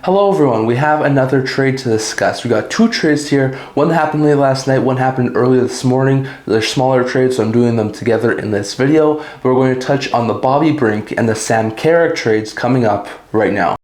Hello everyone, we have another trade to discuss. We got two trades here. One happened late last night, one happened earlier this morning. They're smaller trades, so I'm doing them together in this video. But we're going to touch on the Bobby Brink and the Sam Carrick trades coming up right now.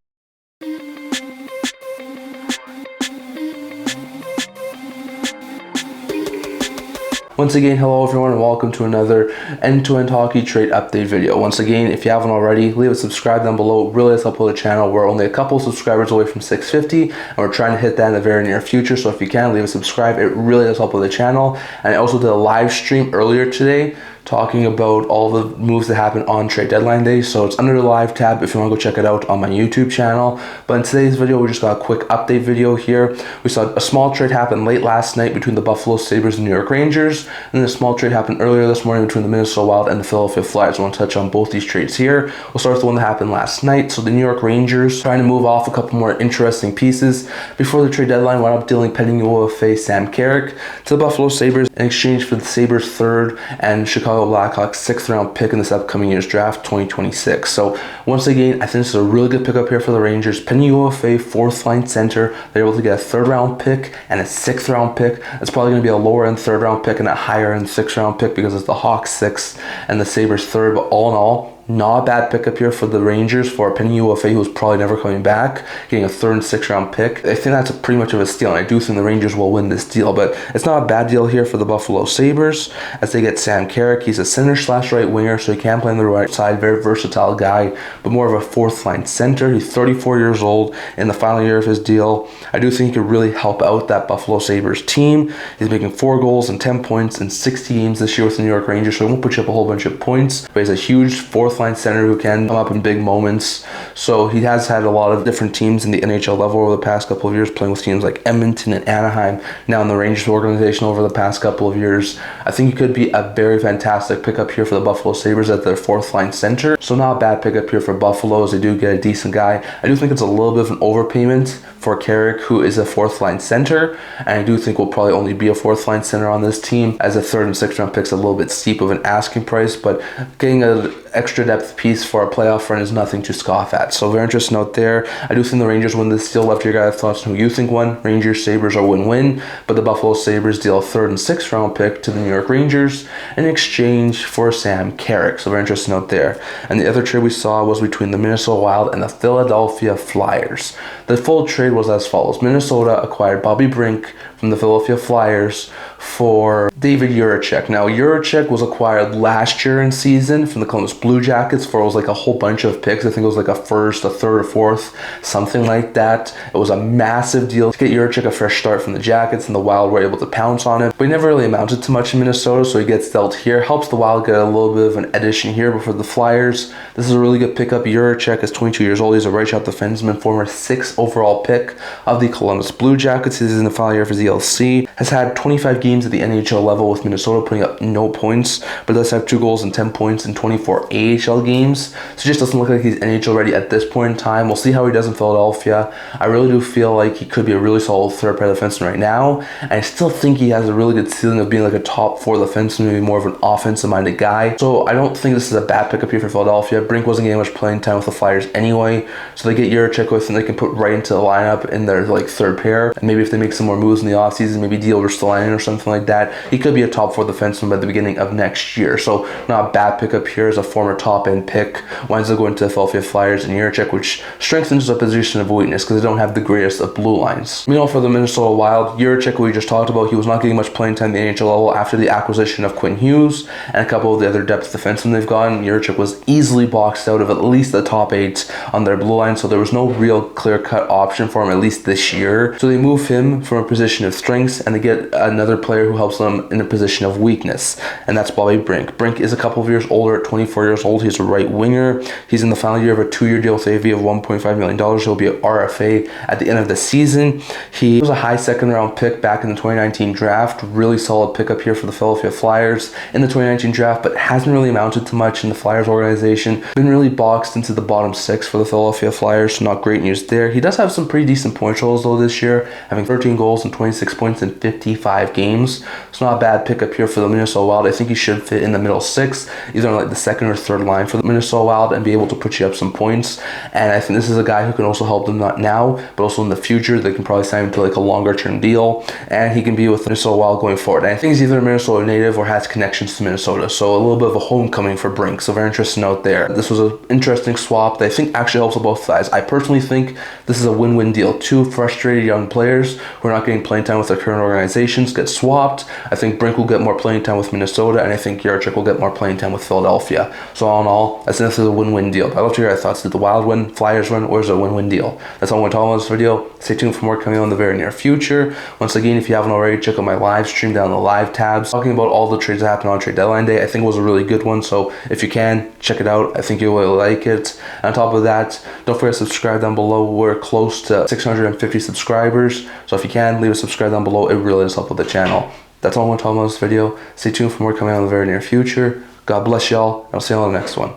Once again, hello everyone and welcome to another end-to-end hockey trade update video. Once again, if you haven't already, leave a subscribe down below. It really does help the channel. We're only a couple subscribers away from 650 and we're trying to hit that in the very near future. So if you can, leave a subscribe. It really does help the channel. And I also did a live stream earlier today talking about all the moves that happened on trade deadline day. So it's under the live tab if you want to go check it out on my YouTube channel. But in today's video, we just got a quick update video here. We saw a small trade happen late last night between the Buffalo Sabres and New York Rangers. And then a small trade happened earlier this morning between the Minnesota Wild and the Philadelphia Flyers. I want to touch on both these trades here. We'll start with the one that happened last night. So the New York Rangers trying to move off a couple more interesting pieces before the trade deadline, wound up dealing pending UFA Sam Carrick to the Buffalo Sabres in exchange for the Sabres' third and Chicago Blackhawks 6th round pick in this upcoming year's draft 2026. So once again, I think this is a really good pickup here for the Rangers. Pending UFA 4th line center, they're able to get a 3rd round pick and a 6th round pick. It's probably going to be a lower end 3rd round pick and a higher end 6th round pick because it's the Hawks 6th and the Sabres 3rd. But all in all, not a bad pickup here for the Rangers for a pending UFA who's probably never coming back, getting a 3rd and 6th round pick. I think that's pretty much of a steal, and I do think the Rangers will win this deal, but it's not a bad deal here for the Buffalo Sabres as they get Sam Carrick. He's a center slash right winger, so he can play on the right side, very versatile guy, but more of a 4th line center. He's 34 years old in the final year of his deal. I do think he could really help out that Buffalo Sabres team. He's making 4 goals and 10 points in 60 games this year with the New York Rangers, so he won't put you up a whole bunch of points, but he's a huge 4th line center who can come up in big moments. So he has had a lot of different teams in the NHL level over the past couple of years, playing with teams like Edmonton and Anaheim, now in the Rangers organization over the past couple of years. I think he could be a very fantastic pickup here for the Buffalo Sabres at their 4th line center. So not a bad pickup here for Buffalo as they do get a decent guy. I do think it's a little bit of an overpayment for Carrick, who is a 4th line center, and I do think will probably only be a 4th line center on this team, as a 3rd and 6th round pick's a little bit steep of an asking price, but getting an extra depth piece for a playoff run is nothing to scoff at. So very interesting note there. I do think the Rangers win this deal. Left your guys' thoughts on who you think won. Rangers, Sabres are win-win, but the Buffalo Sabres deal a 3rd and 6th round pick to the New York Rangers in exchange for Sam Carrick. So very interesting note there. And the other trade we saw was between the Minnesota Wild and the Philadelphia Flyers. The full trade was as follows. Minnesota acquired Bobby Brink from the Philadelphia Flyers for David Jiricek. Now, Jiricek was acquired last year in season from the Columbus Blue Jackets for, it was like a whole bunch of picks. I think it was like a 1st, a 3rd, a 4th, something like that. It was a massive deal to get Jiricek a fresh start from the Jackets, and the Wild were able to pounce on it. But he never really amounted to much in Minnesota, so he gets dealt here. Helps the Wild get a little bit of an addition here, but for the Flyers, this is a really good pickup. Jiricek is 22 years old. He's a right-shot defenseman, former 6th overall pick of the Columbus Blue Jackets. He's in the final year of his ELC. Has had 25 games at the NHL level with Minnesota, putting up no points, but does have 2 goals and 10 points in 24 AHL games. So just doesn't look like he's NHL ready at this point in time. We'll see how he does in Philadelphia. I really do feel like he could be a really solid 3rd pair defenseman right now, and I still think he has a really good ceiling of being like a top 4 defenseman, maybe more of an offensive-minded guy. So I don't think this is a bad pickup here for Philadelphia. Brink wasn't getting much playing time with the Flyers anyway, so they get Jiricek with, and they can put right into the lineup in their like 3rd pair. And maybe if they make some more moves in the offseason, maybe deal Ristolainen or something like that, he could be a top 4 defenseman by the beginning of next year. So not a bad pickup here as a former top end pick. Winds up going to the Philadelphia Flyers and Jiricek, which strengthens a position of weakness because they don't have the greatest of blue lines. Meanwhile, for the Minnesota Wild, Jiricek, we just talked about, he was not getting much playing time at the NHL level after the acquisition of Quinn Hughes and a couple of the other depth defensemen they've gotten. Jiricek was easily boxed out of at least the top 8 on their blue line, so there was no real clear-cut option for him at least this year. So they move him from a position of strengths and they get another player who helps them in a position of weakness, and that's Bobby Brink. Brink is a couple of years older, at 24 years old. He's a right winger. He's in the final year of a 2-year deal with AV of $1.5 million. He'll be an RFA at the end of the season. He was a high 2nd round pick back in the 2019 draft. Really solid pickup here for the Philadelphia Flyers in the 2019 draft, but hasn't really amounted to much in the Flyers organization. Been really boxed into the bottom 6 for the Philadelphia Flyers, so not great news there. He does have some pretty decent point totals though this year, having 13 goals in 26 46 points in 55 games. It's not a bad pickup here for the Minnesota Wild. I think he should fit in the middle six, either on like the second or third line for the Minnesota Wild, and be able to put you up some points. And I think this is a guy who can also help them not now, but also in the future. They can probably sign him to like a longer term deal, and he can be with Minnesota Wild going forward. And I think he's either a Minnesota native or has connections to Minnesota, so a little bit of a homecoming for Brink. So very interesting note there. This was an interesting swap that I think actually helps on both sides. I personally think this is a win-win deal. Two frustrated young players who are not getting playing time with their current organizations get swapped. I think Brink will get more playing time with Minnesota, and I think Jiricek will get more playing time with Philadelphia. So all in all, I think this is a win-win deal. But I'd love to hear your thoughts. Did the Wild win, Flyers win, or is it a win-win deal? That's all I'm going to talk about in this video. Stay tuned for more coming on in the very near future. Once again, if you haven't already, check out my live stream down in the live tabs, talking about all the trades that happened on trade deadline day. I think it was a really good one, so if you can, check it out. I think you'll really like it. And on top of that, don't forget to subscribe down below. We're close to 650 subscribers, so if you can, leave a subscribe down below. It really does help with the channel. That's all I'm going to talk about in this video. Stay tuned for more coming on in the very near future. God bless y'all, and I'll see you on the next one.